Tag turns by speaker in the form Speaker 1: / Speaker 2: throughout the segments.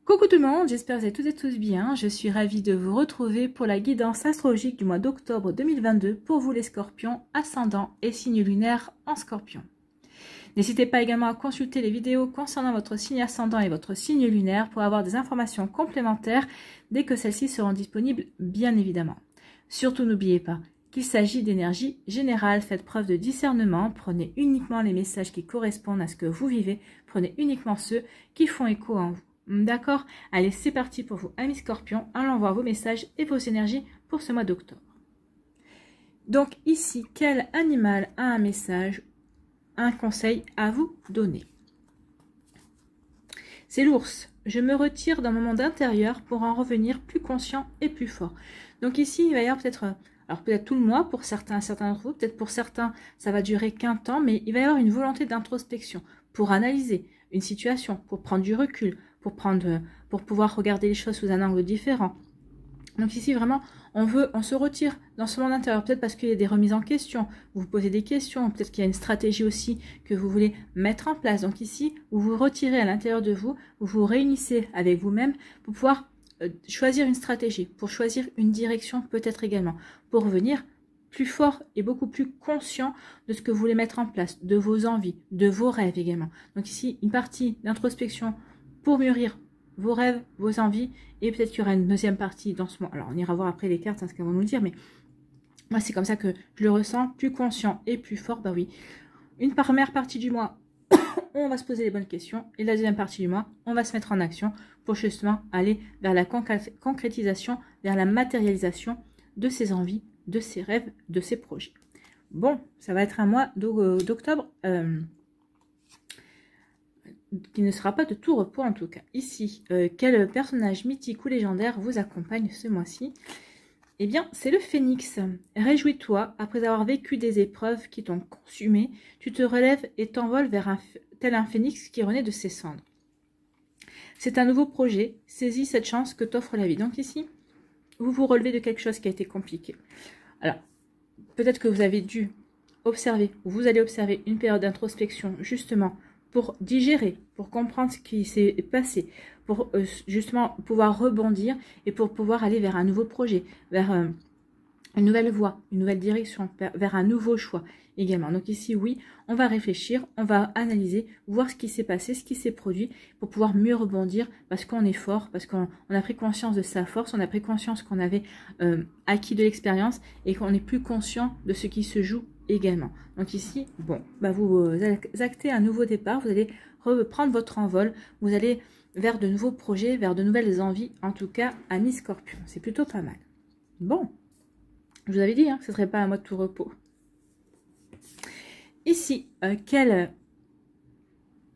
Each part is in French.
Speaker 1: Coucou tout le monde, j'espère que vous allez toutes et tous bien. Je suis ravie de vous retrouver pour la guidance astrologique du mois d'octobre 2022 pour vous les scorpions, ascendant et signe lunaire en scorpion. N'hésitez pas également à consulter les vidéos concernant votre signe ascendant et votre signe lunaire pour avoir des informations complémentaires dès que celles-ci seront disponibles, bien évidemment. Surtout n'oubliez pas qu'il s'agit d'énergie générale, faites preuve de discernement, prenez uniquement les messages qui correspondent à ce que vous vivez, prenez uniquement ceux qui font écho en vous. D'accord? Allez, c'est parti pour vous, amis scorpions. Allons voir vos messages et vos énergies pour ce mois d'octobre. Donc ici, quel animal a un message, un conseil à vous donner? C'est l'ours. Je me retire dans mon monde intérieur pour en revenir plus conscient et plus fort. Donc ici, il va y avoir peut-être... Alors peut-être tout le mois pour certains d'entre vous, peut-être pour certains, ça va durer qu'un temps, mais il va y avoir une volonté d'introspection pour analyser une situation, pour prendre du recul, pour pouvoir regarder les choses sous un angle différent. Donc ici vraiment, on se retire dans ce monde intérieur, peut-être parce qu'il y a des remises en question, vous vous posez des questions, peut-être qu'il y a une stratégie aussi que vous voulez mettre en place. Donc ici, vous vous retirez à l'intérieur de vous, vous vous réunissez avec vous-même pour pouvoir choisir une stratégie, pour choisir une direction peut-être également, pour revenir plus fort et beaucoup plus conscient de ce que vous voulez mettre en place, de vos envies, de vos rêves également. Donc ici, une partie d'introspection pour mûrir vos rêves, vos envies, et peut-être qu'il y aura une deuxième partie dans ce mois. Alors on ira voir après les cartes, hein, ce qu'elles vont nous dire, mais moi c'est comme ça que je le ressens, plus conscient et plus fort. Bah oui, une première partie du mois, on va se poser les bonnes questions, et la deuxième partie du mois, on va se mettre en action pour justement aller vers la concrétisation, vers la matérialisation de ses envies, de ses rêves, de ses projets. Bon, ça va être un mois d'octobre qui ne sera pas de tout repos en tout cas. Ici, quel personnage mythique ou légendaire vous accompagne ce mois-ci? Eh bien, c'est le phénix. Réjouis-toi, après avoir vécu des épreuves qui t'ont consumé, tu te relèves et t'envoles vers tel un phénix qui renaît de ses cendres. C'est un nouveau projet, saisis cette chance que t'offre la vie. Donc ici, vous vous relevez de quelque chose qui a été compliqué. Alors, peut-être que vous avez dû observer, ou vous allez observer une période d'introspection, justement, pour digérer, pour comprendre ce qui s'est passé, pour justement pouvoir rebondir et pour pouvoir aller vers un nouveau projet, vers une nouvelle voie, une nouvelle direction, vers un nouveau choix également. Donc ici, oui, on va réfléchir, on va analyser, voir ce qui s'est passé, ce qui s'est produit, pour pouvoir mieux rebondir, parce qu'on est fort, parce qu'on a pris conscience de sa force, on a pris conscience qu'on avait acquis de l'expérience et qu'on n'est plus conscient de ce qui se joue également. Donc ici, bon, bah vous actez un nouveau départ, vous allez reprendre votre envol, vous allez vers de nouveaux projets, vers de nouvelles envies, en tout cas, amis scorpions. C'est plutôt pas mal. Bon, je vous avais dit, hein, que ce ne serait pas un mois de tout repos. Ici, quelle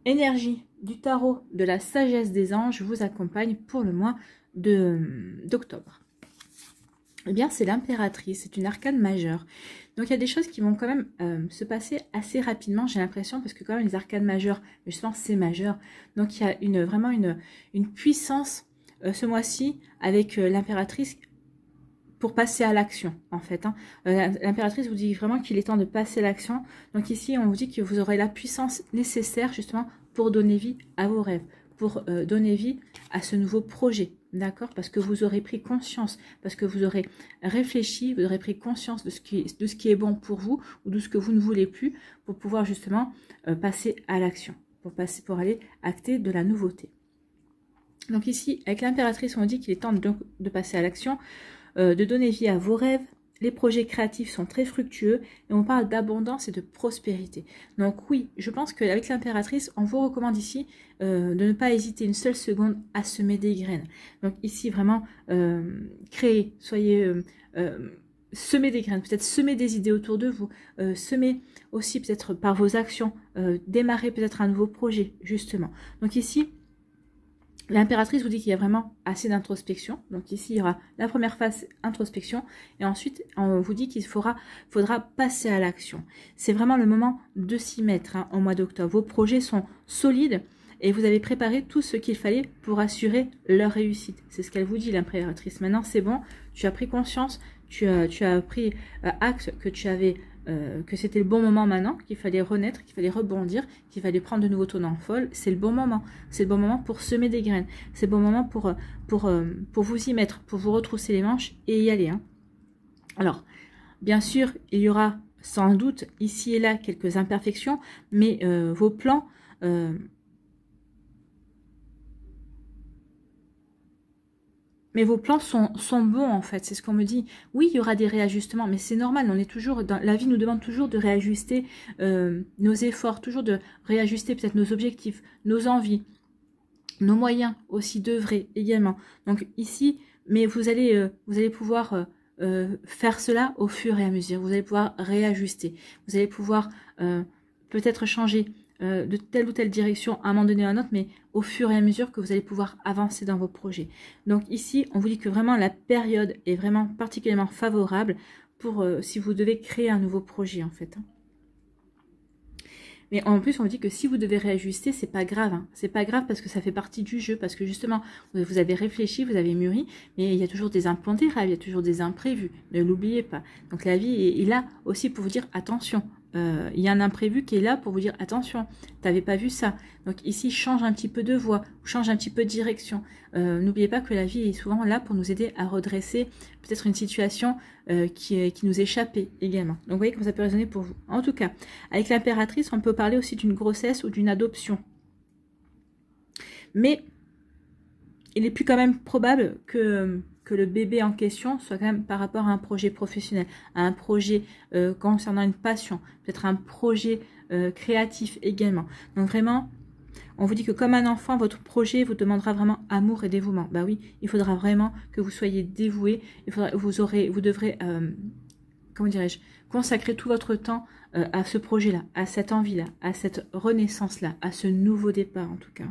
Speaker 1: énergie du tarot de la sagesse des anges vous accompagne pour le mois d'octobre? Eh bien, c'est l'impératrice, c'est une arcane majeure. Donc, il y a des choses qui vont quand même se passer assez rapidement, j'ai l'impression, parce que quand même, les arcanes majeures, justement, c'est majeur. Donc, il y a vraiment une puissance ce mois-ci avec l'impératrice pour passer à l'action, en fait. Hein. L'impératrice vous dit vraiment qu'il est temps de passer à l'action. Donc, ici, on vous dit que vous aurez la puissance nécessaire, justement, pour donner vie à vos rêves, pour donner vie à ce nouveau projet. D'accord? Parce que vous aurez pris conscience, parce que vous aurez réfléchi, vous aurez pris conscience de ce qui est bon pour vous ou de ce que vous ne voulez plus pour pouvoir justement passer à l'action, pour aller acter de la nouveauté. Donc ici, avec l'impératrice, on dit qu'il est temps de passer à l'action, de donner vie à vos rêves. Les projets créatifs sont très fructueux et on parle d'abondance et de prospérité. Donc oui, je pense qu'avec l'impératrice, on vous recommande ici de ne pas hésiter une seule seconde à semer des graines. Donc ici, vraiment, créez, semez des graines, peut-être semer des idées autour de vous, semer aussi peut-être par vos actions, démarrer peut-être un nouveau projet, justement. Donc ici, l'impératrice vous dit qu'il y a vraiment assez d'introspection. Donc ici, il y aura la première phase introspection. Et ensuite, on vous dit qu'il faudra passer à l'action. C'est vraiment le moment de s'y mettre hein, au mois d'octobre. Vos projets sont solides et vous avez préparé tout ce qu'il fallait pour assurer leur réussite. C'est ce qu'elle vous dit, l'impératrice. Maintenant, c'est bon, tu as pris conscience, tu as pris acte que tu avais que c'était le bon moment maintenant, qu'il fallait renaître, qu'il fallait rebondir, qu'il fallait prendre de nouveaux tournants folles. C'est le bon moment. C'est le bon moment pour semer des graines. C'est le bon moment pour vous y mettre, pour vous retrousser les manches et y aller. Hein. Alors, bien sûr, il y aura sans doute ici et là quelques imperfections, mais vos plans... mais vos plans sont bons en fait, c'est ce qu'on me dit. Oui, il y aura des réajustements, mais c'est normal, on est toujours dans la vie nous demande toujours de réajuster nos efforts, toujours de réajuster peut-être nos objectifs, nos envies, nos moyens aussi d'œuvrer également. Donc ici, mais vous allez pouvoir faire cela au fur et à mesure. Vous allez pouvoir réajuster, vous allez pouvoir peut-être changer de telle ou telle direction à un moment donné ou à un autre, mais au fur et à mesure que vous allez pouvoir avancer dans vos projets. Donc ici, on vous dit que vraiment la période est vraiment particulièrement favorable pour si vous devez créer un nouveau projet en fait. Mais en plus, on vous dit que si vous devez réajuster, c'est pas grave. Hein. C'est pas grave parce que ça fait partie du jeu, parce que justement, vous avez réfléchi, vous avez mûri, mais il y a toujours des impondérables, il y a toujours des imprévus. Ne l'oubliez pas. Donc la vie est là aussi pour vous dire attention. Il y a un imprévu qui est là pour vous dire attention, tu n'avais pas vu ça. Donc ici, change un petit peu de voie, change un petit peu de direction. N'oubliez pas que la vie est souvent là pour nous aider à redresser peut-être une situation qui nous échappait également. Donc vous voyez comment ça peut résonner pour vous. En tout cas, avec l'impératrice, on peut parler aussi d'une grossesse ou d'une adoption. Mais il est plus quand même probable que le bébé en question soit quand même par rapport à un projet professionnel, à un projet concernant une passion, peut-être un projet créatif également. Donc vraiment, on vous dit que comme un enfant, votre projet vous demandera vraiment amour et dévouement. Bah oui, il faudra vraiment que vous soyez dévoué, vous devrez, comment dirais-je, consacrer tout votre temps à ce projet-là, à cette envie-là, à cette renaissance-là, à ce nouveau départ en tout cas.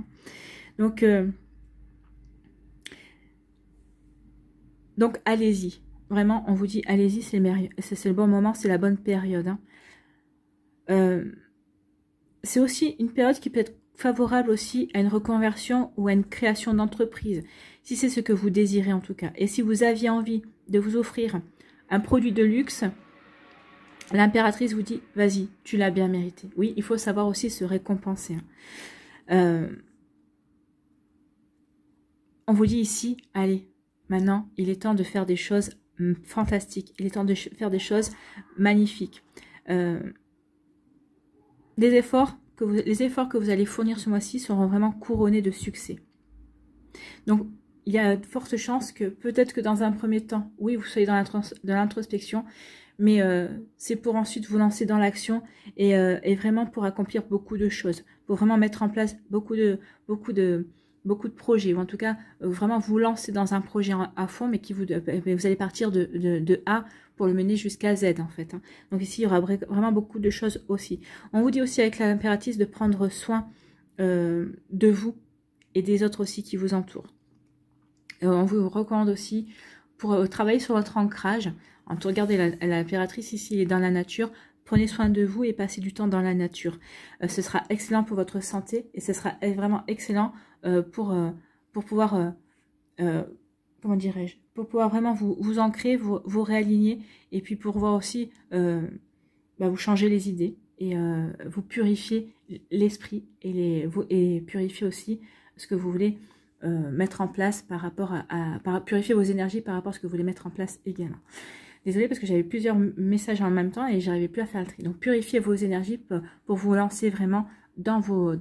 Speaker 1: Donc allez-y, vraiment on vous dit allez-y, c'est le bon moment, c'est la bonne période. Hein. C'est aussi une période qui peut être favorable aussi à une reconversion ou à une création d'entreprise, si c'est ce que vous désirez en tout cas. Et si vous aviez envie de vous offrir un produit de luxe, l'impératrice vous dit vas-y, tu l'as bien mérité. Oui, il faut savoir aussi se récompenser. Hein. On vous dit ici, allez, maintenant, il est temps de faire des choses fantastiques. Il est temps de faire des choses magnifiques. Les efforts que vous allez fournir ce mois-ci seront vraiment couronnés de succès. Donc, il y a de fortes chances que, peut-être que dans un premier temps, oui, vous soyez dans l'introspection, mais c'est pour ensuite vous lancer dans l'action et vraiment pour accomplir beaucoup de choses, pour vraiment mettre en place beaucoup de projets, ou en tout cas vraiment vous lancer dans un projet à fond, mais vous allez partir de A pour le mener jusqu'à Z en fait. Hein. Donc ici il y aura vraiment beaucoup de choses aussi. On vous dit aussi avec l'impératrice de prendre soin de vous et des autres aussi qui vous entourent. On vous recommande aussi pour travailler sur votre ancrage. Regardez l'impératrice ici est dans la nature. Prenez soin de vous et passez du temps dans la nature. Ce sera excellent pour votre santé et ce sera vraiment excellent pour pouvoir, comment dirais-je, pour pouvoir vraiment vous ancrer, vous réaligner et puis pour pouvoir aussi vous changer les idées et vous purifier l'esprit et purifier aussi ce que vous voulez mettre en place par rapport purifier vos énergies par rapport à ce que vous voulez mettre en place également. Désolée parce que j'avais plusieurs messages en même temps et j'arrivais plus à faire le tri. Donc purifiez vos énergies pour vous lancer vraiment dans vos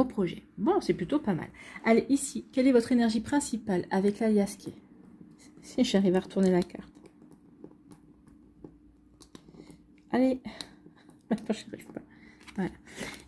Speaker 1: projets. Bon, c'est plutôt pas mal. Allez, ici, quelle est votre énergie principale avec l'alias qui est? Si j'arrive à retourner la carte. Allez, je n'arrive pas. Voilà.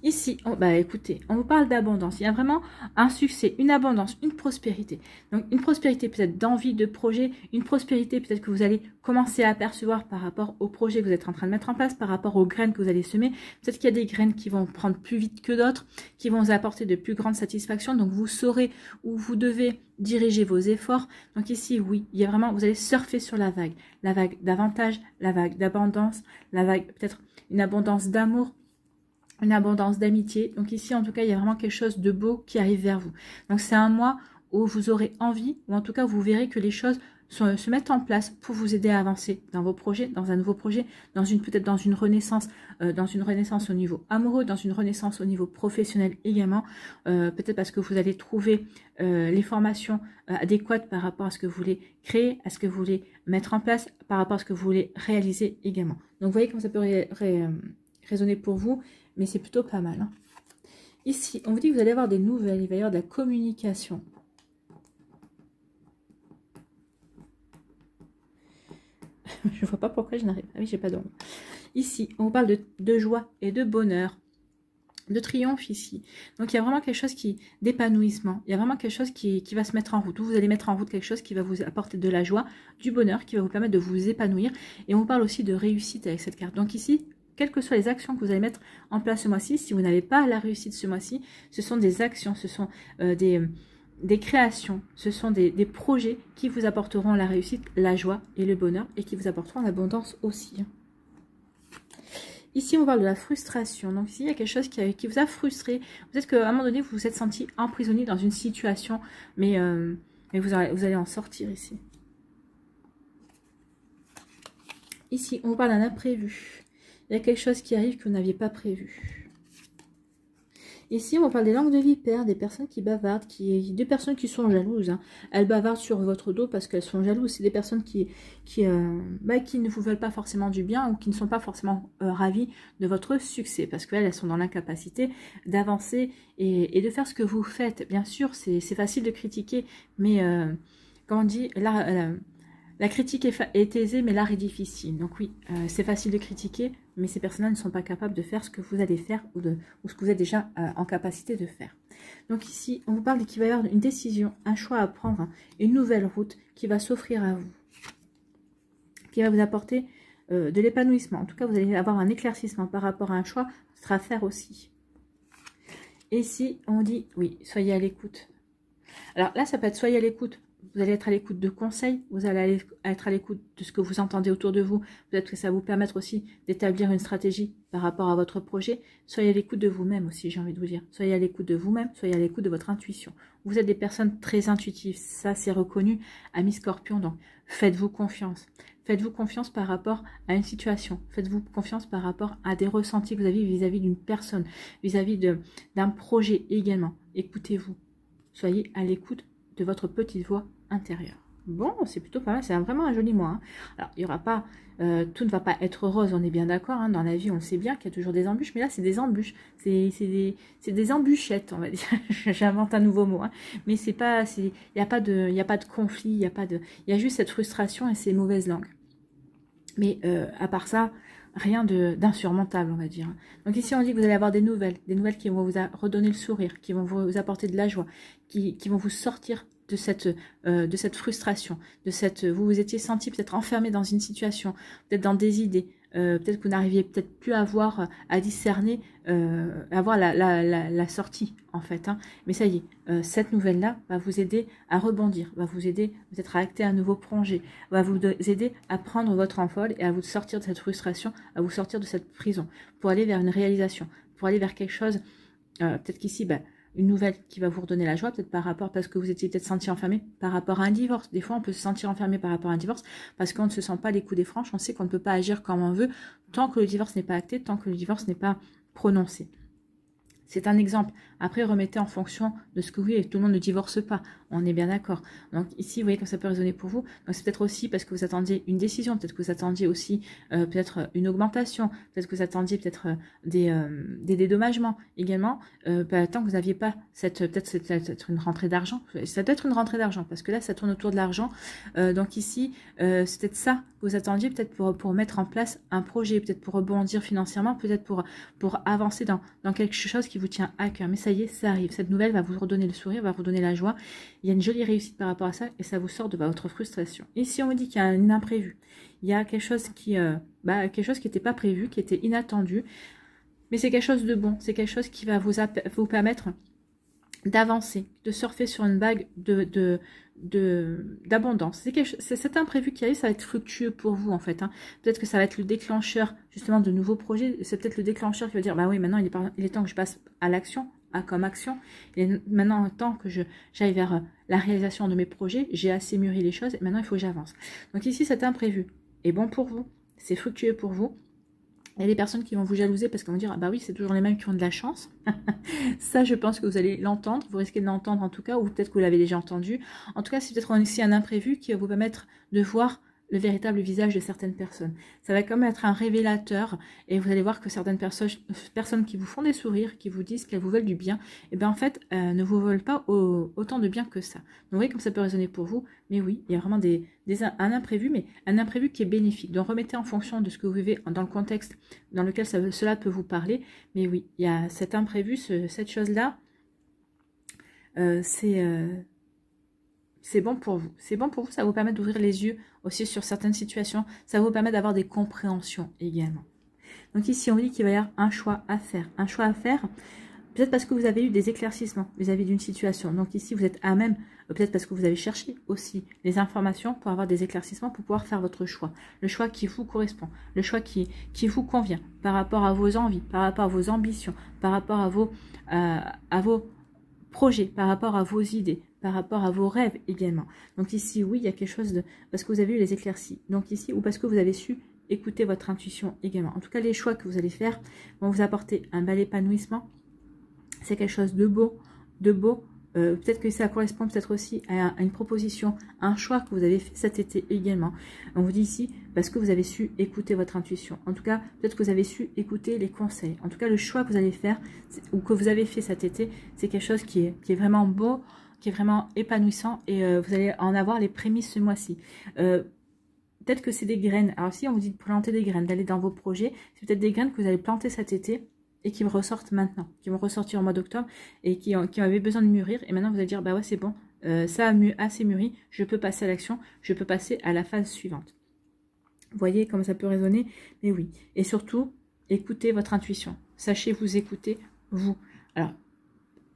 Speaker 1: Ici, écoutez, on vous parle d'abondance. Il y a vraiment un succès, une abondance, une prospérité. Donc, une prospérité peut-être d'envie, de projet, une prospérité peut-être que vous allez commencer à apercevoir par rapport au projet que vous êtes en train de mettre en place, par rapport aux graines que vous allez semer. Peut-être qu'il y a des graines qui vont prendre plus vite que d'autres, qui vont vous apporter de plus grandes satisfactions. Donc, vous saurez où vous devez diriger vos efforts. Donc ici, oui, il y a vraiment, vous allez surfer sur la vague d'avantages, la vague d'abondance, la vague peut-être une abondance d'amour, une abondance d'amitié. Donc ici, en tout cas, il y a vraiment quelque chose de beau qui arrive vers vous. Donc c'est un mois où vous aurez envie, ou en tout cas, vous verrez que les choses se mettre en place pour vous aider à avancer dans vos projets, dans un nouveau projet, peut-être dans une renaissance au niveau amoureux, dans une renaissance au niveau professionnel également, peut-être parce que vous allez trouver les formations adéquates par rapport à ce que vous voulez créer, à ce que vous voulez mettre en place, par rapport à ce que vous voulez réaliser également. Donc vous voyez comment ça peut résonner pour vous, mais c'est plutôt pas mal, hein. Ici, on vous dit que vous allez avoir des nouvelles, il va y avoir de la communication. Je ne vois pas pourquoi je n'arrive pas. Ah oui, j'ai pas d'ombre. Ici, on vous parle de joie et de bonheur, de triomphe ici. Donc, il y a vraiment quelque chose d'épanouissement. Il y a vraiment quelque chose qui va se mettre en route. Vous allez mettre en route quelque chose qui va vous apporter de la joie, du bonheur, qui va vous permettre de vous épanouir. Et on vous parle aussi de réussite avec cette carte. Donc ici, quelles que soient les actions que vous allez mettre en place ce mois-ci, si vous n'avez pas la réussite ce mois-ci, ce sont des actions, ce sont des créations, ce sont des projets qui vous apporteront la réussite, la joie et le bonheur et qui vous apporteront l'abondance aussi. Ici, on parle de la frustration. Donc ici, il y a quelque chose qui vous a frustré. Peut-être qu'à un moment donné, vous vous êtes senti emprisonné dans une situation, mais vous allez en sortir ici. Ici, on vous parle d'un imprévu. Il y a quelque chose qui arrive que vous n'aviez pas prévu. Ici, on parle des langues de vipère, des personnes qui bavardent, des personnes qui sont jalouses, hein. Elles bavardent sur votre dos parce qu'elles sont jalouses. C'est des personnes qui ne vous veulent pas forcément du bien ou qui ne sont pas forcément ravies de votre succès. Parce qu'elles sont dans l'incapacité d'avancer et de faire ce que vous faites. Bien sûr, c'est facile de critiquer, mais comme on dit, la critique est aisée, mais l'art est difficile. Donc oui, c'est facile de critiquer, mais ces personnes-là ne sont pas capables de faire ce que vous allez faire ou ce que vous êtes déjà en capacité de faire. Donc ici, on vous parle qu'il va y avoir une décision, un choix à prendre, hein, une nouvelle route qui va s'offrir à vous, qui va vous apporter de l'épanouissement. En tout cas, vous allez avoir un éclaircissement par rapport à un choix qui sera à faire aussi. Et ici, on dit, oui, soyez à l'écoute. Alors là, ça peut être soyez à l'écoute. Vous allez être à l'écoute de conseils, vous allez être à l'écoute de ce que vous entendez autour de vous. Peut-être que ça va vous permettre aussi d'établir une stratégie par rapport à votre projet. Soyez à l'écoute de vous-même aussi, j'ai envie de vous dire. Soyez à l'écoute de vous-même, soyez à l'écoute de votre intuition. Vous êtes des personnes très intuitives, ça c'est reconnu, amis Scorpion, donc faites-vous confiance. Faites-vous confiance par rapport à une situation. Faites-vous confiance par rapport à des ressentis que vous avez vis-à-vis d'une personne, vis-à-vis d'un projet également. Écoutez-vous. Soyez à l'écoute de votre petite voix intérieure. Bon, c'est plutôt pas mal, c'est vraiment un joli mois, hein. Alors, il y aura pas, tout ne va pas être rose, on est bien d'accord, hein. Dans la vie, on le sait bien qu'il y a toujours des embûches, mais là, c'est des embûches, c'est des embûchettes, on va dire. J'invente un nouveau mot, hein. Mais c'est pas, il n'y a pas de conflit, il y a juste cette frustration et ces mauvaises langues. Mais à part ça, rien d'insurmontable, on va dire. Donc ici, on dit que vous allez avoir des nouvelles qui vont vous redonner le sourire, qui vont vous apporter de la joie, qui vont vous sortir de cette frustration, vous vous étiez senti peut-être enfermé dans une situation, peut-être dans des idées, peut-être que vous n'arriviez peut-être plus à voir, à discerner, à voir la sortie en fait, hein. Mais ça y est, cette nouvelle-là va vous aider à rebondir, va vous aider peut-être à acter un nouveau projet, va vous aider à prendre votre envol et à vous sortir de cette frustration, à vous sortir de cette prison, pour aller vers une réalisation, pour aller vers quelque chose, peut-être qu'ici, une nouvelle qui va vous redonner la joie, peut-être par rapport, parce que vous étiez peut-être senti enfermé par rapport à un divorce. Des fois, on peut se sentir enfermé par rapport à un divorce parce qu'on ne se sent pas les coups des franches, on sait qu'on ne peut pas agir comme on veut tant que le divorce n'est pas acté, tant que le divorce n'est pas prononcé. C'est un exemple. Après, remettez en fonction de ce que oui, tout le monde ne divorce pas. On est bien d'accord. Donc ici, vous voyez comme ça peut résonner pour vous. Donc c'est peut-être aussi parce que vous attendiez une décision, peut-être que vous attendiez aussi peut-être une augmentation, peut-être que vous attendiez peut-être des dédommagements également. Tant que vous n'aviez pas peut-être une rentrée d'argent. Ça doit être une rentrée d'argent parce que là, ça tourne autour de l'argent. Donc ici, c'est peut-être ça que vous attendiez, peut-être pour mettre en place un projet, peut-être pour rebondir financièrement, peut-être pour avancer dans quelque chose qui vous tient à cœur. Mais ça y est, ça arrive. Cette nouvelle va vous redonner le sourire, va vous redonner la joie. Il y a une jolie réussite par rapport à ça et ça vous sort de votre frustration. Et si on me dit qu'il y a un imprévu, il y a quelque chose qui n'était pas prévu, qui était inattendu, mais c'est quelque chose de bon, c'est quelque chose qui va vous permettre d'avancer, de surfer sur une vague d'abondance. C'est cet imprévu qui arrive, ça va être fructueux pour vous en fait, hein. Peut-être que ça va être le déclencheur justement de nouveaux projets, c'est peut-être le déclencheur qui va dire bah oui, maintenant il est temps que je passe à l'action, comme action. Et maintenant, tant que j'aille vers la réalisation de mes projets, j'ai assez mûri les choses et maintenant il faut que j'avance. Donc ici, cet imprévu est bon pour vous, c'est fructueux pour vous. Il y a des personnes qui vont vous jalouser parce qu'ils vont dire « Ah bah oui, c'est toujours les mêmes qui ont de la chance. » Ça, je pense que vous allez l'entendre. Vous risquez de l'entendre en tout cas, ou peut-être que vous l'avez déjà entendu. En tout cas, c'est peut-être aussi un imprévu qui va vous permettre de voir le véritable visage de certaines personnes. Ça va quand même être un révélateur et vous allez voir que certaines personnes qui vous font des sourires, qui vous disent qu'elles vous veulent du bien, et bien en fait, ne vous veulent pas autant de bien que ça. Donc vous voyez comme ça peut résonner pour vous, mais oui, il y a vraiment un imprévu, mais un imprévu qui est bénéfique. Donc remettez en fonction de ce que vous vivez dans le contexte dans lequel cela peut vous parler, mais oui, il y a cet imprévu, cette chose-là, c'est bon pour vous. C'est bon pour vous, ça vous permet d'ouvrir les yeux aussi sur certaines situations. Ça vous permet d'avoir des compréhensions également. Donc ici, on dit qu'il va y avoir un choix à faire. Un choix à faire, peut-être parce que vous avez eu des éclaircissements vis-à-vis d'une situation. Donc ici, vous êtes à même, peut-être parce que vous avez cherché aussi les informations pour avoir des éclaircissements, pour pouvoir faire votre choix. Le choix qui vous correspond, le choix qui vous convient par rapport à vos envies, par rapport à vos ambitions, par rapport à vos projets, par rapport à vos idées, par rapport à vos rêves également. Donc ici, oui, il y a quelque chose de... Parce que vous avez eu les éclaircies. Donc ici, ou parce que vous avez su écouter votre intuition également. En tout cas, les choix que vous allez faire vont vous apporter un bel épanouissement. C'est quelque chose de beau, peut-être que ça correspond peut-être aussi à une proposition, un choix que vous avez fait cet été également. On vous dit ici, parce que vous avez su écouter votre intuition. En tout cas, peut-être que vous avez su écouter les conseils. En tout cas, le choix que vous allez faire, ou que vous avez fait cet été, c'est quelque chose qui est vraiment beau, qui est vraiment épanouissant, et vous allez en avoir les prémices ce mois-ci. Peut-être que c'est des graines. Alors si on vous dit de planter des graines, d'aller dans vos projets, c'est peut-être des graines que vous allez planter cet été, et qui me ressortent maintenant, qui vont ressortir au mois d'octobre et qui avaient besoin de mûrir. Et maintenant, vous allez dire, bah ouais, c'est bon, ça a assez mûri, je peux passer à l'action, je peux passer à la phase suivante. Vous voyez comment ça peut résonner? Mais oui. Et surtout, écoutez votre intuition. Sachez vous écouter, vous. Alors,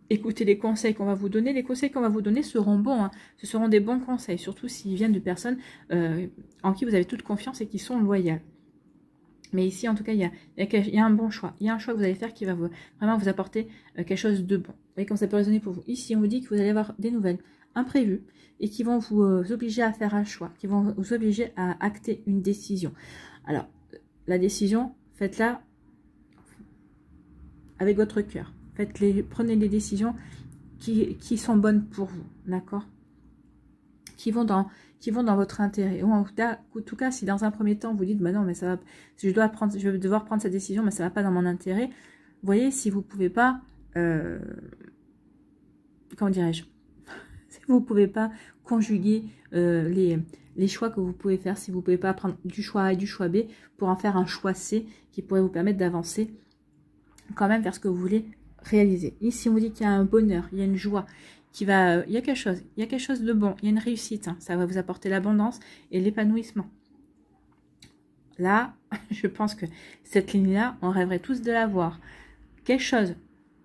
Speaker 1: écoutez les conseils qu'on va vous donner. Les conseils qu'on va vous donner seront bons. Hein. Ce seront des bons conseils, surtout s'ils viennent de personnes en qui vous avez toute confiance et qui sont loyales. Mais ici, en tout cas, il y a un bon choix. Il y a un choix que vous allez faire qui va vraiment vous apporter quelque chose de bon. Vous voyez comme ça peut résonner pour vous. Ici, on vous dit que vous allez avoir des nouvelles imprévues et qui vont vous obliger à faire un choix, qui vont vous obliger à acter une décision. Alors, la décision, faites-la avec votre cœur. Prenez les décisions qui sont bonnes pour vous, d'accord ? Qui vont dans votre intérêt. Ou en tout cas, si dans un premier temps, vous dites, bah non, mais ça va, je vais devoir prendre cette décision, mais ça ne va pas dans mon intérêt. Vous voyez, si vous ne pouvez pas, comment dirais-je, si vous ne pouvez pas conjuguer les choix que vous pouvez faire, si vous ne pouvez pas prendre du choix A et du choix B pour en faire un choix C qui pourrait vous permettre d'avancer quand même vers ce que vous voulez réaliser. Ici, on vous dit qu'il y a un bonheur, il y a une joie, il y a quelque chose de bon, il y a une réussite, hein, ça va vous apporter l'abondance et l'épanouissement. Là, je pense que cette ligne-là, on rêverait tous de la voir. Quelque chose,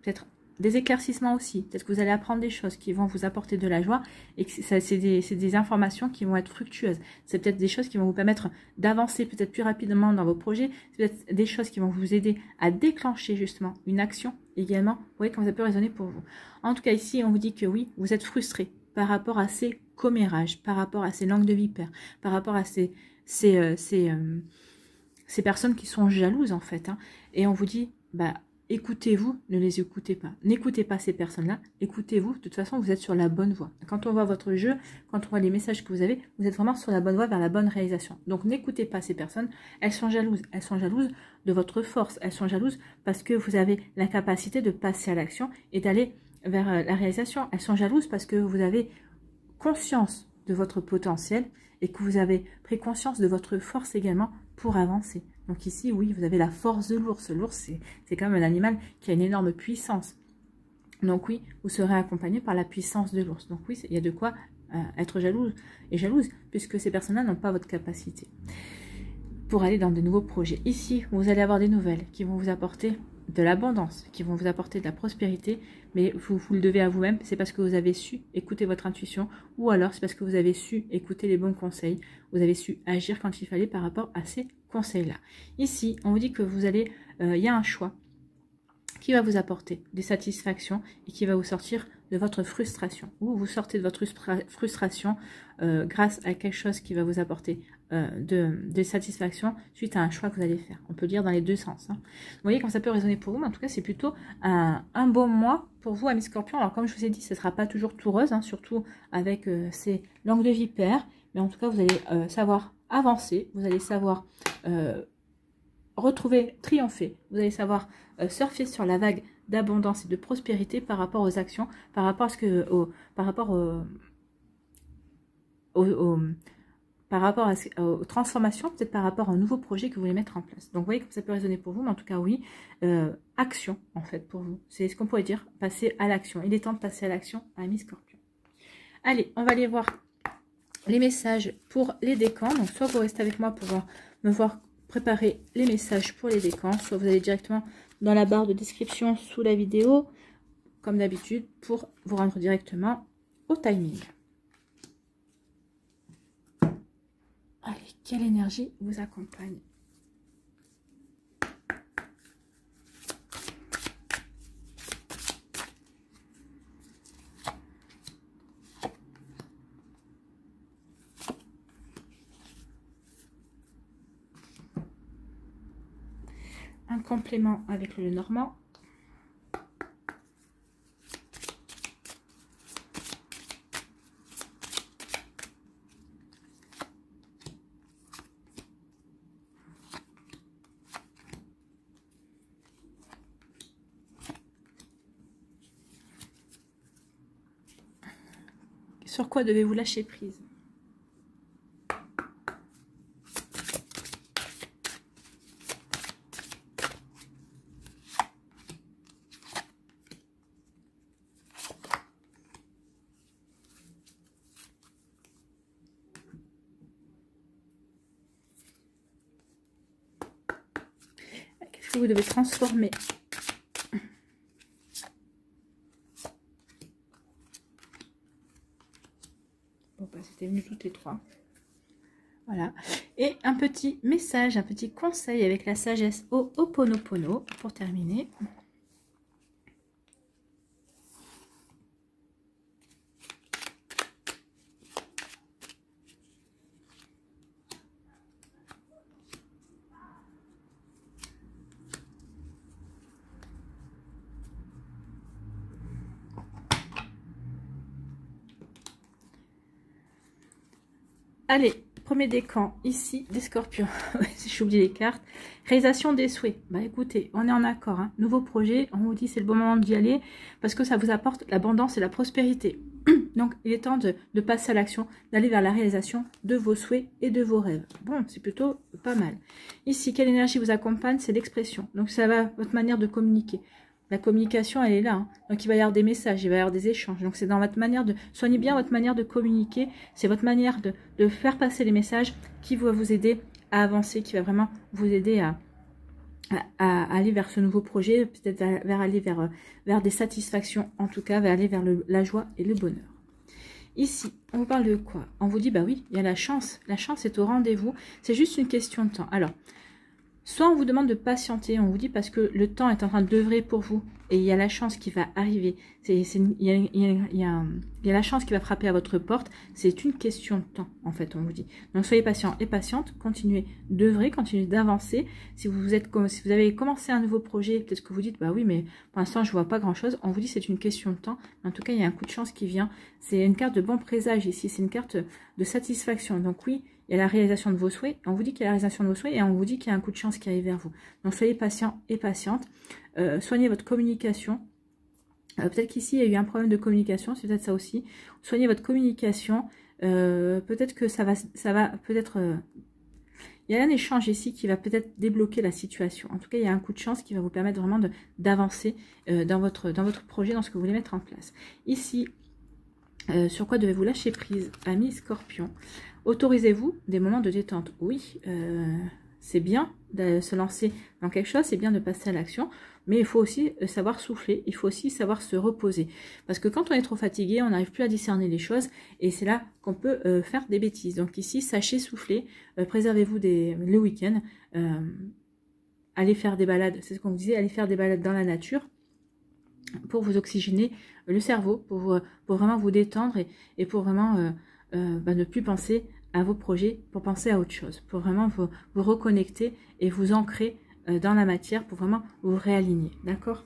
Speaker 1: peut-être des éclaircissements aussi, peut-être que vous allez apprendre des choses qui vont vous apporter de la joie et que c'est des informations qui vont être fructueuses. C'est peut-être des choses qui vont vous permettre d'avancer peut-être plus rapidement dans vos projets, c'est peut-être des choses qui vont vous aider à déclencher justement une action également. Vous voyez comment ça peut résonner pour vous. En tout cas ici, on vous dit que oui, vous êtes frustré par rapport à ces commérages, par rapport à ces langues de vipère, par rapport à ces personnes qui sont jalouses en fait. Hein. Et on vous dit, bah écoutez-vous, ne les écoutez pas. N'écoutez pas ces personnes-là, écoutez-vous. De toute façon, vous êtes sur la bonne voie. Quand on voit votre jeu, quand on voit les messages que vous avez, vous êtes vraiment sur la bonne voie vers la bonne réalisation. Donc, n'écoutez pas ces personnes. Elles sont jalouses. Elles sont jalouses de votre force. Elles sont jalouses parce que vous avez la capacité de passer à l'action et d'aller vers la réalisation. Elles sont jalouses parce que vous avez conscience de votre potentiel et que vous avez pris conscience de votre force également pour avancer. Donc ici, oui, vous avez la force de l'ours. L'ours, c'est quand même un animal qui a une énorme puissance. Donc oui, vous serez accompagné par la puissance de l'ours. Donc oui, il y a de quoi être jalouse, puisque ces personnes-là n'ont pas votre capacité pour aller dans de nouveaux projets. Ici, vous allez avoir des nouvelles qui vont vous apporter de l'abondance, qui vont vous apporter de la prospérité, mais vous le devez à vous-même, c'est parce que vous avez su écouter votre intuition, ou alors c'est parce que vous avez su écouter les bons conseils, vous avez su agir quand il fallait par rapport à ces conseils-là. Ici, on vous dit que vous allez, il y a un choix qui va vous apporter des satisfactions et qui va vous sortir de votre frustration. Ou vous sortez de votre frustration grâce à quelque chose qui va vous apporter de satisfaction suite à un choix que vous allez faire. On peut lire dans les deux sens. Hein. Vous voyez comme ça peut résonner pour vous, mais en tout cas c'est plutôt un bon mois pour vous, amis Scorpion. Alors comme je vous ai dit, ce ne sera pas toujours tout rose, hein, surtout avec ces langues de vipère, mais en tout cas vous allez savoir avancer, vous allez savoir retrouver, triompher, vous allez savoir surfer sur la vague d'abondance et de prospérité par rapport aux actions, par rapport à ce que, par rapport aux transformations, peut-être par rapport aux nouveaux projets que vous voulez mettre en place. Donc, vous voyez comme ça peut résonner pour vous, mais en tout cas, oui, action, en fait, pour vous. C'est ce qu'on pourrait dire, passer à l'action. Il est temps de passer à l'action, amis Scorpion. Allez, on va aller voir les messages pour les décans. Donc, soit vous restez avec moi pour me voir préparer les messages pour les décans, soit vous allez directement dans la barre de description sous la vidéo, comme d'habitude, pour vous rendre directement au timing. Allez, quelle énergie vous accompagne? Un complément avec le Normand. Sur quoi devez-vous lâcher prise? Qu'est-ce que vous devez transformer? Bon, bah, c'était venu toutes les trois. Voilà. Et un petit message, un petit conseil avec la sagesse au Ho'oponopono pour terminer. Allez, premier décan, ici, des scorpions. Si j'oublie les cartes. Réalisation des souhaits. Bah écoutez, on est en accord. Hein. Nouveau projet, on vous dit c'est le bon moment d'y aller parce que ça vous apporte l'abondance et la prospérité. Donc, il est temps de passer à l'action, d'aller vers la réalisation de vos souhaits et de vos rêves. Bon, c'est plutôt pas mal. Ici, quelle énergie vous accompagne? C'est l'expression. Donc, ça va votre manière de communiquer. La communication, elle est là. Hein. Donc, il va y avoir des messages, il va y avoir des échanges. Donc, c'est dans votre manière de... Soignez bien votre manière de communiquer. C'est votre manière de faire passer les messages qui va vous aider à avancer, qui va vraiment vous aider à aller vers ce nouveau projet, peut-être aller vers des satisfactions, en tout cas, vers aller vers la joie et le bonheur. Ici, on vous parle de quoi? On vous dit, bah oui, il y a la chance. La chance est au rendez-vous. C'est juste une question de temps. Alors, soit on vous demande de patienter, on vous dit parce que le temps est en train d'œuvrer pour vous et il y a la chance qui va arriver. Il y a la chance qui va frapper à votre porte. C'est une question de temps, en fait, on vous dit. Donc, soyez patient et patiente. Continuez d'œuvrer, continuez d'avancer. Si vous avez commencé un nouveau projet, peut-être que vous dites, bah oui, mais pour l'instant, je vois pas grand-chose. On vous dit, c'est une question de temps. En tout cas, il y a un coup de chance qui vient. C'est une carte de bon présage ici. C'est une carte de satisfaction. Donc, oui, il y a la réalisation de vos souhaits. On vous dit qu'il y a la réalisation de vos souhaits et on vous dit qu'il y a un coup de chance qui arrive vers vous. Donc, soyez patient et patiente. Soignez votre communication. Peut-être qu'ici, il y a eu un problème de communication. C'est peut-être ça aussi. Soignez votre communication. Peut-être que ça va peut-être... il y a un échange ici qui va peut-être débloquer la situation. En tout cas, il y a un coup de chance qui va vous permettre vraiment d'avancer dans votre projet, dans ce que vous voulez mettre en place. Ici, sur quoi devez-vous lâcher prise, amis Scorpion? Autorisez-vous des moments de détente. Oui, c'est bien de se lancer dans quelque chose, c'est bien de passer à l'action, mais il faut aussi savoir souffler, il faut aussi savoir se reposer. Parce que quand on est trop fatigué, on n'arrive plus à discerner les choses, et c'est là qu'on peut faire des bêtises. Donc ici, sachez souffler, préservez-vous le week-end, allez faire des balades, c'est ce qu'on vous disait, allez faire des balades dans la nature, pour vous oxygéner le cerveau, pour vraiment vous détendre et pour vraiment ne plus penser à vos projets, pour penser à autre chose, pour vraiment vous reconnecter et vous ancrer dans la matière, pour vraiment vous réaligner, d'accord?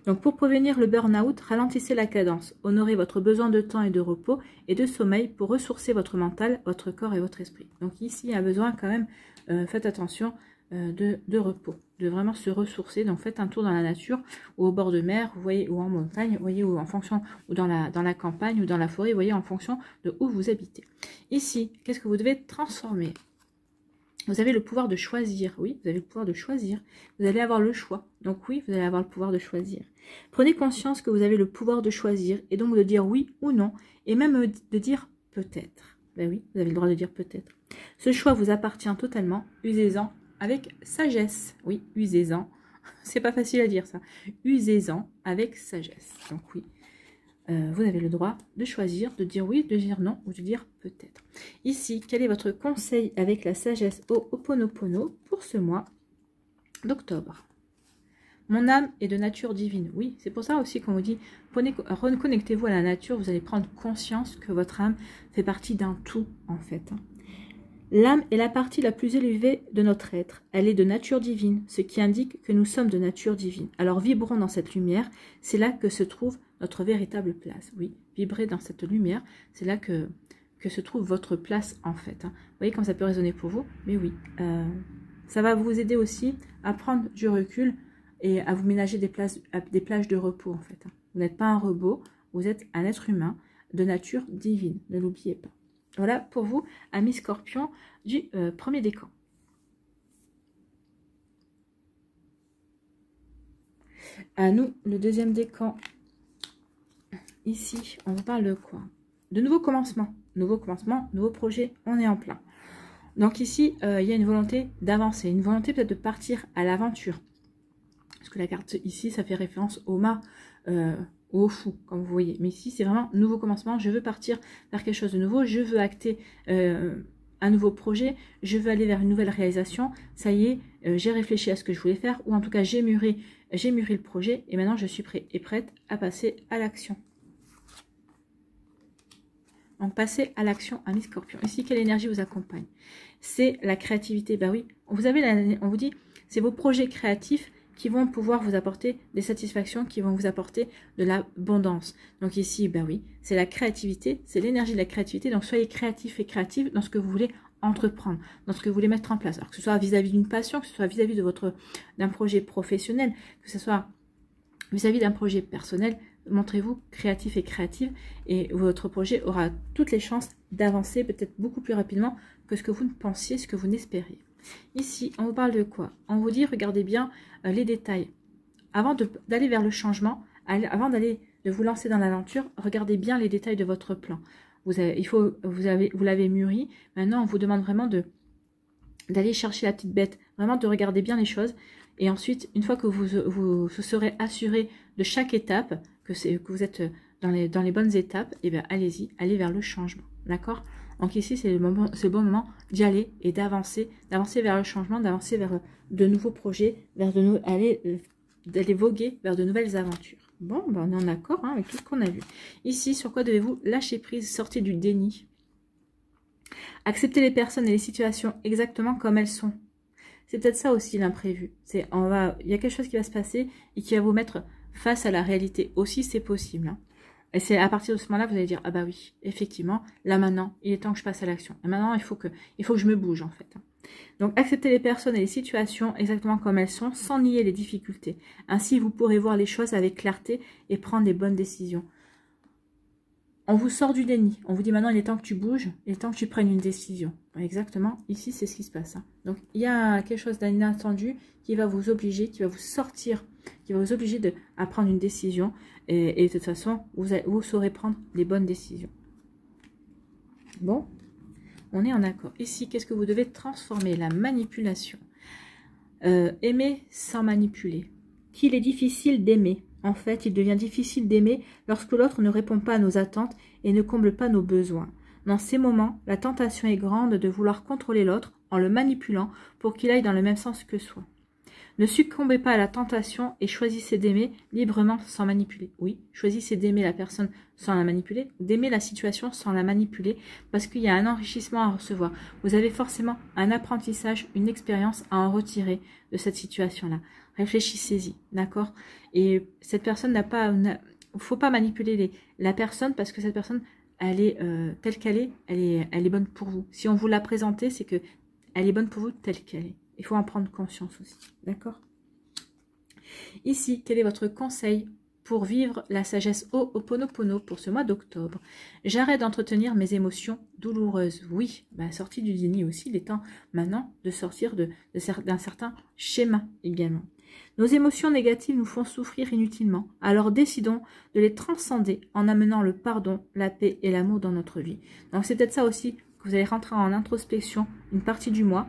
Speaker 1: Donc pour prévenir le burn-out, ralentissez la cadence, honorez votre besoin de temps et de repos et de sommeil pour ressourcer votre mental, votre corps et votre esprit. Donc ici, il y a besoin quand même, faites attention, de repos, de vraiment se ressourcer. Donc faites un tour dans la nature ou au bord de mer, vous voyez, ou en montagne, vous voyez, ou en fonction, ou dans la campagne ou dans la forêt, vous voyez, en fonction de où vous habitez. Ici, qu'est-ce que vous devez transformer? Vous avez le pouvoir de choisir, oui, vous avez le pouvoir de choisir, vous allez avoir le choix, donc oui, vous allez avoir le pouvoir de choisir. Prenez conscience que vous avez le pouvoir de choisir, et donc de dire oui ou non, et même de dire peut-être. Ben oui, vous avez le droit de dire peut-être. Ce choix vous appartient totalement, usez-en avec sagesse, oui, usez-en, c'est pas facile à dire ça, usez-en avec sagesse, donc oui. Vous avez le droit de choisir, de dire oui, de dire non ou de dire peut-être. Ici, quel est votre conseil avec la sagesse au Ho'oponopono pour ce mois d'octobre? Mon âme est de nature divine. Oui, c'est pour ça aussi qu'on vous dit, reconnectez-vous à la nature, vous allez prendre conscience que votre âme fait partie d'un tout en fait. L'âme est la partie la plus élevée de notre être. Elle est de nature divine, ce qui indique que nous sommes de nature divine. Alors vibrons dans cette lumière, c'est là que se trouve notre véritable place. Oui, vibrez dans cette lumière, c'est là que se trouve votre place en fait. Vous voyez comme ça peut résonner pour vous? Mais oui, ça va vous aider aussi à prendre du recul et à vous ménager des plages de repos en fait. Vous n'êtes pas un robot, vous êtes un être humain de nature divine, ne l'oubliez pas. Voilà pour vous, amis Scorpion, du premier décan. À nous, le deuxième décan. Ici, on vous parle de quoi? De nouveaux commencements. Nouveau commencement, nouveau projet, on est en plein. Donc ici, il y a une volonté d'avancer, une volonté peut-être de partir à l'aventure. Parce que la carte ici, ça fait référence au mât, ou au fou, comme vous voyez. Mais ici, c'est vraiment nouveau commencement. Je veux partir vers quelque chose de nouveau. Je veux acter un nouveau projet. Je veux aller vers une nouvelle réalisation. Ça y est, j'ai réfléchi à ce que je voulais faire. Ou en tout cas, j'ai mûri le projet. Et maintenant, je suis prêt et prête à passer à l'action. Donc, passez à l'action, amis Scorpion. Ici, quelle énergie vous accompagne? C'est la créativité. Bah oui, on vous dit, c'est vos projets créatifs qui vont pouvoir vous apporter des satisfactions, qui vont vous apporter de l'abondance. Donc ici, ben oui, c'est la créativité, c'est l'énergie de la créativité. Donc soyez créatifs et créatives dans ce que vous voulez entreprendre, dans ce que vous voulez mettre en place. Alors que ce soit vis-à-vis d'une passion, que ce soit vis-à-vis d'un projet professionnel, que ce soit vis-à-vis d'un projet personnel, montrez-vous créatif et créative et votre projet aura toutes les chances d'avancer peut-être beaucoup plus rapidement que ce que vous ne pensiez, ce que vous n'espériez. Ici, on vous parle de quoi? On vous dit, regardez bien les détails. Avant d'aller vers le changement, avant de vous lancer dans l'aventure, regardez bien les détails de votre plan. Vous l'avez mûri. Maintenant, on vous demande vraiment d'aller chercher la petite bête, vraiment de regarder bien les choses. Et ensuite, une fois que vous serez assuré de chaque étape, que vous êtes dans les bonnes étapes, et bien allez-y, allez vers le changement. D'accord? Donc ici, c'est le bon moment d'y aller et d'avancer vers le changement, d'avancer vers de nouveaux projets, d'aller voguer vers de nouvelles aventures. Bon, ben on est en accord avec tout ce qu'on a vu. Ici, sur quoi devez-vous lâcher prise, sortir du déni? Accepter les personnes et les situations exactement comme elles sont. C'est peut-être ça aussi l'imprévu. Il y a quelque chose qui va se passer et qui va vous mettre face à la réalité aussi, c'est possible. Hein. Et c'est à partir de ce moment-là, vous allez dire, ah bah oui, effectivement, là maintenant, il est temps que je passe à l'action. Et maintenant, il faut que je me bouge en fait. Donc, acceptez les personnes et les situations exactement comme elles sont, sans nier les difficultés. Ainsi, vous pourrez voir les choses avec clarté et prendre les bonnes décisions. On vous sort du déni. On vous dit maintenant, il est temps que tu bouges, il est temps que tu prennes une décision. Exactement, ici, c'est ce qui se passe. Hein. Donc, il y a quelque chose d'inattendu qui va vous obliger, qui va vous sortir, qui va vous obliger à prendre une décision. Et de toute façon, vous saurez prendre les bonnes décisions. Bon, on est en accord. Ici, qu'est-ce que vous devez transformer? La manipulation. Aimer sans manipuler. Qu'il est difficile d'aimer. En fait, il devient difficile d'aimer lorsque l'autre ne répond pas à nos attentes et ne comble pas nos besoins. Dans ces moments, la tentation est grande de vouloir contrôler l'autre en le manipulant pour qu'il aille dans le même sens que soi. Ne succombez pas à la tentation et choisissez d'aimer librement sans manipuler. Oui, choisissez d'aimer la personne sans la manipuler, d'aimer la situation sans la manipuler, parce qu'il y a un enrichissement à recevoir. Vous avez forcément un apprentissage, une expérience à en retirer de cette situation-là. Réfléchissez-y, d'accord? Et cette personne n'a pas... faut pas manipuler la personne, parce que cette personne, elle est telle qu'elle est, elle est bonne pour vous. Si on vous l'a présentée, c'est que elle est bonne pour vous telle qu'elle est. Il faut en prendre conscience aussi, d'accord? Ici, quel est votre conseil pour vivre la sagesse Ho'oponopono pour ce mois d'octobre? J'arrête d'entretenir mes émotions douloureuses. Oui, sortie du déni aussi, il est temps maintenant de sortir d'un certain schéma également. Nos émotions négatives nous font souffrir inutilement, alors décidons de les transcender en amenant le pardon, la paix et l'amour dans notre vie. Donc c'est peut-être ça aussi que vous allez rentrer en introspection une partie du mois,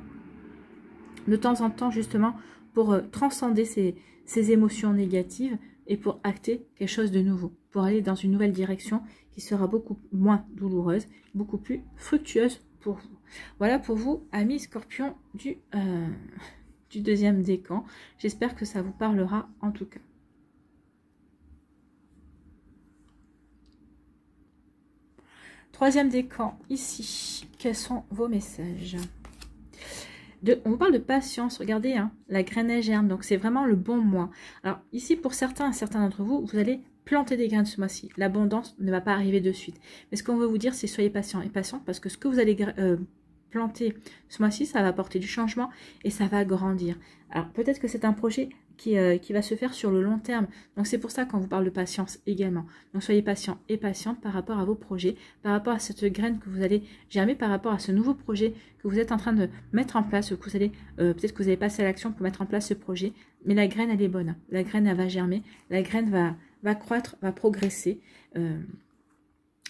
Speaker 1: de temps en temps justement pour transcender ces émotions négatives et pour acter quelque chose de nouveau, pour aller dans une nouvelle direction qui sera beaucoup moins douloureuse, beaucoup plus fructueuse pour vous. Voilà pour vous, amis Scorpions du deuxième décan. J'espère que ça vous parlera en tout cas. Troisième décan, ici, quels sont vos messages? On vous parle de patience, regardez, hein, la graine est germe, donc c'est vraiment le bon mois. Alors ici, pour certains d'entre vous, vous allez planter des graines ce mois-ci. L'abondance ne va pas arriver de suite. Mais ce qu'on veut vous dire, c'est soyez patient et patient, parce que ce que vous allez planter ce mois-ci, ça va apporter du changement et ça va grandir. Alors peut-être que c'est un projet qui va se faire sur le long terme. Donc c'est pour ça qu'on vous parle de patience également. Donc soyez patient et patiente par rapport à vos projets, par rapport à cette graine que vous allez germer, par rapport à ce nouveau projet que vous êtes en train de mettre en place, que vous allez peut-être que vous allez passer à l'action pour mettre en place ce projet. Mais la graine, elle est bonne. La graine, elle va germer. La graine va croître, va progresser.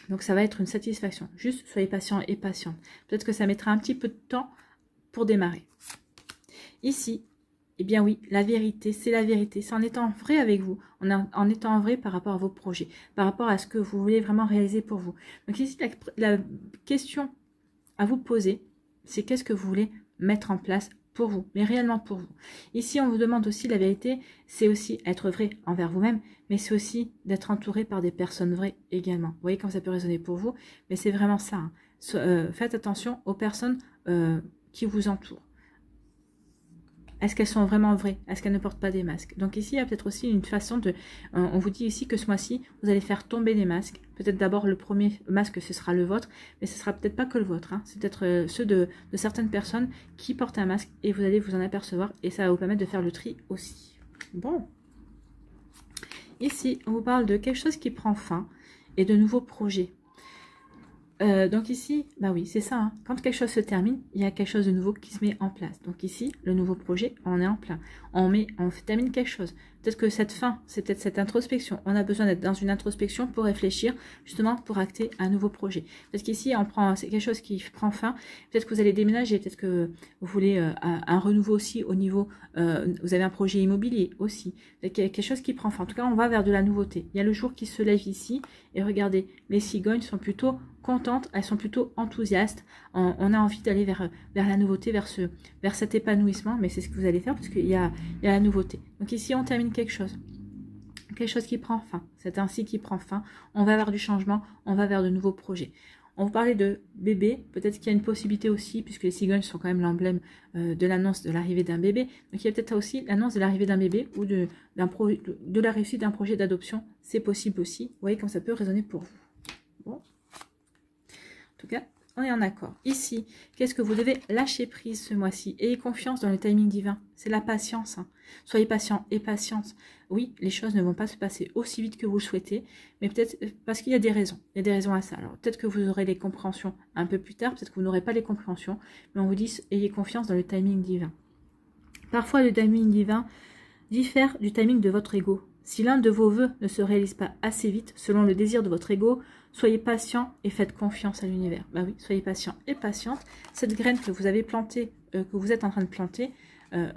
Speaker 1: Donc ça va être une satisfaction. Juste soyez patient et patiente. Peut-être que ça mettra un petit peu de temps pour démarrer. Ici, eh bien oui, la vérité, c'est la vérité. C'est en étant vrai avec vous, en étant vrai par rapport à vos projets, par rapport à ce que vous voulez vraiment réaliser pour vous. Donc ici, la question à vous poser, c'est qu'est-ce que vous voulez mettre en place pour vous, mais réellement pour vous. Ici, on vous demande aussi la vérité, c'est aussi être vrai envers vous-même, mais c'est aussi d'être entouré par des personnes vraies également. Vous voyez comme ça peut résonner pour vous, mais c'est vraiment ça. Hein. Faites attention aux personnes qui vous entourent. Est-ce qu'elles sont vraiment vraies? Est-ce qu'elles ne portent pas des masques? Donc ici, il y a peut-être aussi une façon de... on vous dit ici que ce mois-ci, vous allez faire tomber des masques. Peut-être d'abord le premier masque, ce sera le vôtre, mais ce sera peut-être pas que le vôtre. Hein. C'est peut-être ceux de certaines personnes qui portent un masque et vous allez vous en apercevoir et ça va vous permettre de faire le tri aussi. Bon. Ici, on vous parle de quelque chose qui prend fin et de nouveaux projets. Donc ici, bah oui, c'est ça. Hein. Quand quelque chose se termine, il y a quelque chose de nouveau qui se met en place. Donc ici, le nouveau projet, on est en plein. On termine quelque chose. Peut-être que cette fin, c'est peut-être cette introspection. On a besoin d'être dans une introspection pour réfléchir, justement, pour acter un nouveau projet. Parce qu'ici, c'est quelque chose qui prend fin. Peut-être que vous allez déménager, peut-être que vous voulez un renouveau aussi au niveau... vous avez un projet immobilier aussi. Quelque chose qui prend fin. En tout cas, on va vers de la nouveauté. Il y a le jour qui se lève ici. Et regardez, les cigognes sont plutôt contentes, elles sont plutôt enthousiastes. On a envie d'aller vers la nouveauté, vers cet épanouissement, mais c'est ce que vous allez faire parce qu'il y a la nouveauté. Donc ici, on termine quelque chose qui prend fin. C'est ainsi qui prend fin. On va vers du changement, on va vers de nouveaux projets. On vous parlait de bébé, peut-être qu'il y a une possibilité aussi, puisque les cigognes sont quand même l'emblème de l'annonce de l'arrivée d'un bébé. Donc il y a peut-être aussi l'annonce de l'arrivée d'un bébé ou de la réussite d'un projet d'adoption. C'est possible aussi. Vous voyez comme ça peut résonner pour vous. Bon. En tout cas, on est en accord. Ici, qu'est-ce que vous devez lâcher prise ce mois-ci? Ayez confiance dans le timing divin. C'est la patience. Hein. Soyez patient et patience. Oui, les choses ne vont pas se passer aussi vite que vous le souhaitez, mais peut-être parce qu'il y a des raisons. Il y a des raisons à ça. Alors, peut-être que vous aurez les compréhensions un peu plus tard, peut-être que vous n'aurez pas les compréhensions, mais on vous dit, ayez confiance dans le timing divin. Parfois, le timing divin diffère du timing de votre ego. Si l'un de vos vœux ne se réalise pas assez vite, selon le désir de votre ego, soyez patient et faites confiance à l'univers. Bah oui, soyez patient et patiente. Cette graine que vous avez plantée, que vous êtes en train de planter,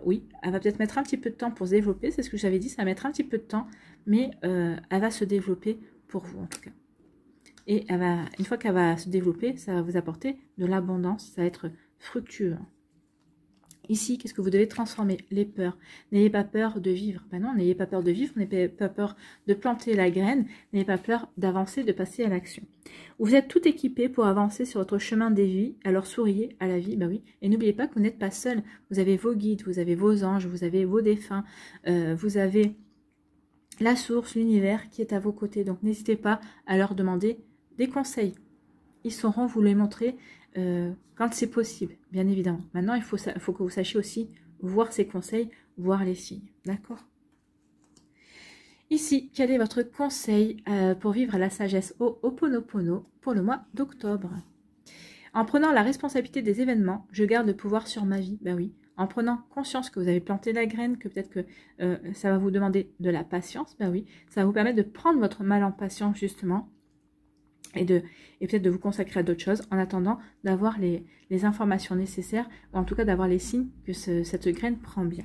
Speaker 1: oui, elle va peut-être mettre un petit peu de temps pour se développer. C'est ce que j'avais dit, ça va mettre un petit peu de temps, mais elle va se développer pour vous en tout cas. Et une fois qu'elle va se développer, ça va vous apporter de l'abondance, ça va être fructueux. Ici, qu'est-ce que vous devez transformer? Les peurs. N'ayez pas peur de vivre. Ben non, n'ayez pas peur de vivre, n'ayez pas peur de planter la graine, n'ayez pas peur d'avancer, de passer à l'action. Vous êtes tout équipé pour avancer sur votre chemin des vies, alors souriez à la vie, ben oui. Et n'oubliez pas que vous n'êtes pas seul. Vous avez vos guides, vous avez vos anges, vous avez vos défunts, vous avez la source, l'univers qui est à vos côtés. Donc n'hésitez pas à leur demander des conseils. Ils sauront vous les montrer quand c'est possible, bien évidemment. Maintenant, il faut que vous sachiez aussi voir ces conseils, voir les signes. D'accord? Ici, quel est votre conseil pour vivre à la sagesse au Ho'oponopono pour le mois d'octobre? En prenant la responsabilité des événements, je garde le pouvoir sur ma vie. Ben oui. En prenant conscience que vous avez planté la graine, que peut-être que ça va vous demander de la patience, ben oui. Ça va vous permettre de prendre votre mal en patience, justement, et peut-être de vous consacrer à d'autres choses en attendant d'avoir les informations nécessaires, ou en tout cas d'avoir les signes que cette graine prend bien.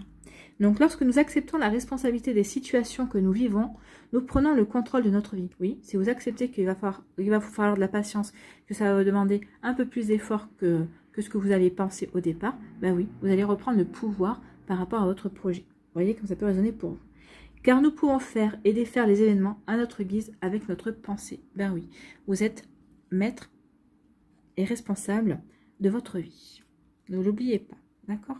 Speaker 1: Donc lorsque nous acceptons la responsabilité des situations que nous vivons, nous prenons le contrôle de notre vie. Oui, si vous acceptez qu'il va vous falloir de la patience, que ça va vous demander un peu plus d'efforts que ce que vous avez pensé au départ, ben oui, vous allez reprendre le pouvoir par rapport à votre projet. Vous voyez comme ça peut résonner pour vous. Car nous pouvons faire et défaire les événements à notre guise avec notre pensée. Ben oui, vous êtes maître et responsable de votre vie. Ne l'oubliez pas, d'accord?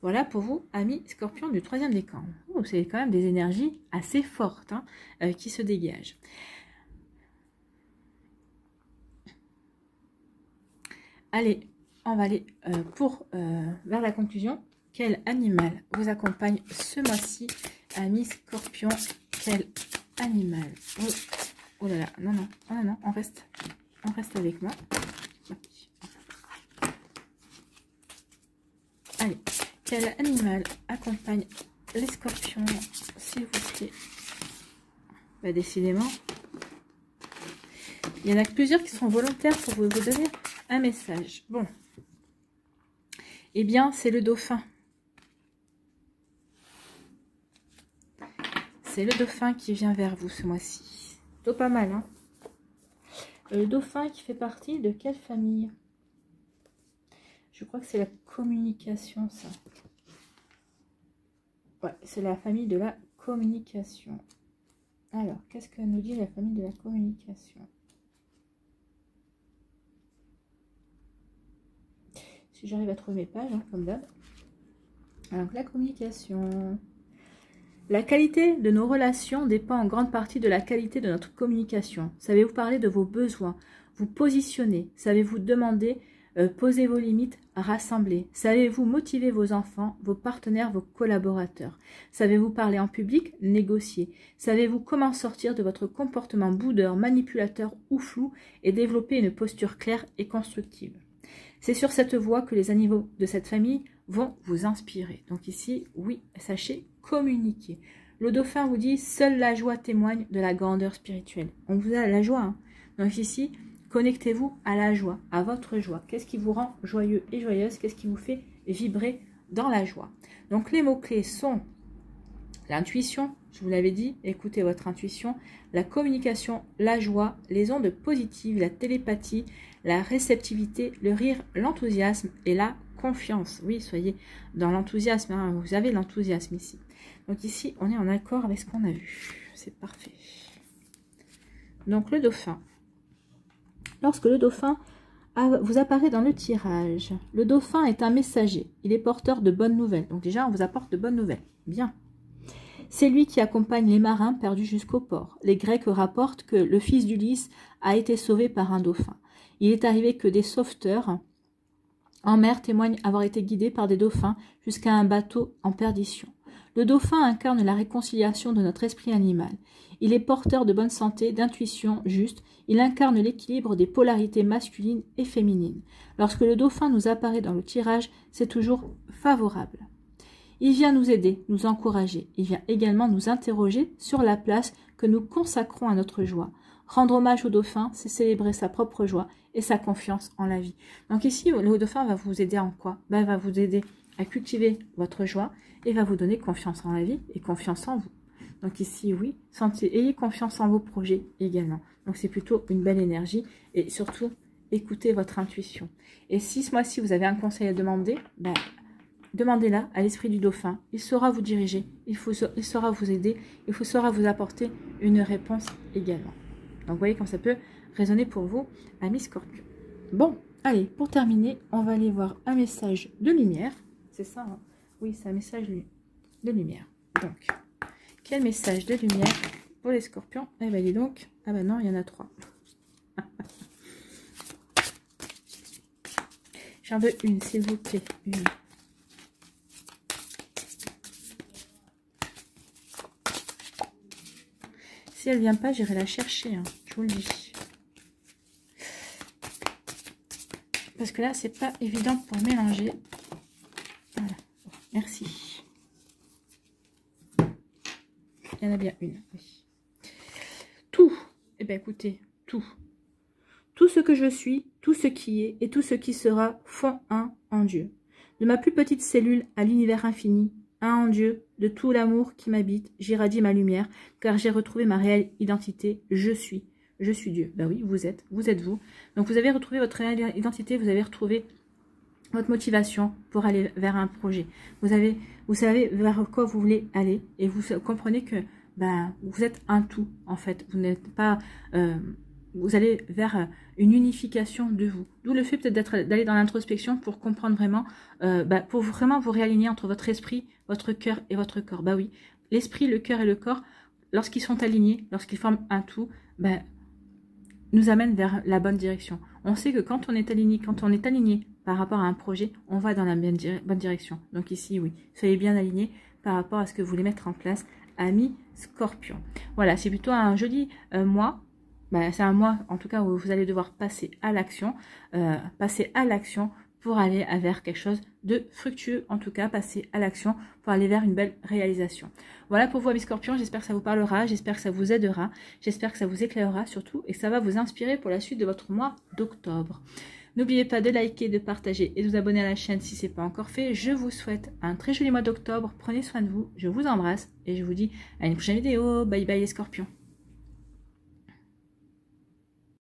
Speaker 1: Voilà pour vous, amis scorpions du 3e décan. Oh, c'est quand même des énergies assez fortes qui se dégagent. Allez, on va aller vers la conclusion. Quel animal vous accompagne ce mois-ci, amis scorpions? Quel animal? Oh là là, non, non, oh non, non, on reste avec moi. Allez, quel animal accompagne les scorpions, s'il vous plaît? Bah, décidément, il y en a plusieurs qui sont volontaires pour vous donner un message. Bon, eh bien, c'est le dauphin. C'est le dauphin qui vient vers vous ce mois-ci. Plutôt pas mal, hein? Le dauphin qui fait partie de quelle famille? Je crois que c'est la communication, ça. Ouais, c'est la famille de la communication. Alors, qu'est-ce que nous dit la famille de la communication? Si j'arrive à trouver mes pages, hein, comme d'hab. Alors, la communication... La qualité de nos relations dépend en grande partie de la qualité de notre communication. Savez-vous parler de vos besoins, vous positionner? Savez-vous demander, poser vos limites, rassembler? Savez-vous motiver vos enfants, vos partenaires, vos collaborateurs? Savez-vous parler en public, négocier? Savez-vous comment sortir de votre comportement boudeur, manipulateur ou flou et développer une posture claire et constructive? C'est sur cette voie que les animaux de cette famille vont vous inspirer. Donc ici, oui, sachez communiquer. Le dauphin vous dit, seule la joie témoigne de la grandeur spirituelle. On vous a la joie. Hein. Donc ici, connectez-vous à la joie, à votre joie. Qu'est-ce qui vous rend joyeux et joyeuse? Qu'est-ce qui vous fait vibrer dans la joie? Donc les mots-clés sont l'intuition, je vous l'avais dit, écoutez votre intuition, la communication, la joie, les ondes positives, la télépathie, la réceptivité, le rire, l'enthousiasme et la confiance. Oui, soyez dans l'enthousiasme, hein, vous avez l'enthousiasme ici. Donc ici, on est en accord avec ce qu'on a vu. C'est parfait. Donc le dauphin. Lorsque le dauphin vous apparaît dans le tirage, le dauphin est un messager. Il est porteur de bonnes nouvelles. Donc déjà, on vous apporte de bonnes nouvelles. Bien. C'est lui qui accompagne les marins perdus jusqu'au port. Les Grecs rapportent que le fils d'Ulysse a été sauvé par un dauphin. Il est arrivé que des sauveteurs en mer témoignent avoir été guidés par des dauphins jusqu'à un bateau en perdition. Le dauphin incarne la réconciliation de notre esprit animal. Il est porteur de bonne santé, d'intuition juste. Il incarne l'équilibre des polarités masculines et féminines. Lorsque le dauphin nous apparaît dans le tirage, c'est toujours favorable. Il vient nous aider, nous encourager. Il vient également nous interroger sur la place que nous consacrons à notre joie. Rendre hommage au dauphin, c'est célébrer sa propre joie et sa confiance en la vie. Donc ici, le dauphin va vous aider en quoi? Ben, il va vous aider à cultiver votre joie et va vous donner confiance en la vie et confiance en vous. Donc ici, oui, ayez confiance en vos projets également. Donc c'est plutôt une belle énergie et surtout, écoutez votre intuition. Et si ce mois-ci, vous avez un conseil à demander, ben, demandez-la à l'esprit du dauphin. Il saura vous diriger, il saura vous aider, il saura vous apporter une réponse également. Donc, vous voyez comme ça peut résonner pour vous, amis Scorpion. Bon, allez, pour terminer, on va aller voir un message de lumière. C'est ça, hein? Oui, c'est un message de lumière. Donc, quel message de lumière pour les Scorpions? Eh bien, dis donc. Ah ben non, il y en a 3. J'en veux une, s'il vous plaît. Une. Si elle vient pas, j'irai la chercher, hein, je vous le dis. Parce que là, c'est pas évident pour mélanger. Voilà, merci. Il y en a bien une, oui. Tout, eh bien écoutez, tout. Tout ce que je suis, tout ce qui est et tout ce qui sera font un en Dieu. De ma plus petite cellule à l'univers infini, un en Dieu, de tout l'amour qui m'habite, j'irradie ma lumière, car j'ai retrouvé ma réelle identité, je suis Dieu. Ben oui, vous êtes vous. Donc vous avez retrouvé votre réelle identité, vous avez retrouvé votre motivation pour aller vers un projet. Vous savez vers quoi vous voulez aller et vous comprenez que ben, vous êtes un tout en fait. Vous n'êtes pas... vous allez vers une unification de vous. D'où le fait peut-être d'aller dans l'introspection pour comprendre vraiment, pour vraiment vous réaligner entre votre esprit, votre cœur et votre corps. Bah oui, l'esprit, le cœur et le corps, lorsqu'ils sont alignés, lorsqu'ils forment un tout, nous amènent vers la bonne direction. On sait que quand on est aligné par rapport à un projet, on va dans la bonne direction. Donc ici, oui, soyez bien alignés par rapport à ce que vous voulez mettre en place, amis Scorpion. Voilà, c'est plutôt un joli mois. C'est un mois, en tout cas, où vous allez devoir passer à l'action pour aller vers quelque chose de fructueux, en tout cas, passer à l'action pour aller vers une belle réalisation. Voilà pour vous, amis Scorpions, j'espère que ça vous parlera, j'espère que ça vous aidera, j'espère que ça vous éclairera surtout, et que ça va vous inspirer pour la suite de votre mois d'octobre. N'oubliez pas de liker, de partager et de vous abonner à la chaîne si ce n'est pas encore fait. Je vous souhaite un très joli mois d'octobre, prenez soin de vous, je vous embrasse, et je vous dis à une prochaine vidéo. Bye bye les Scorpions.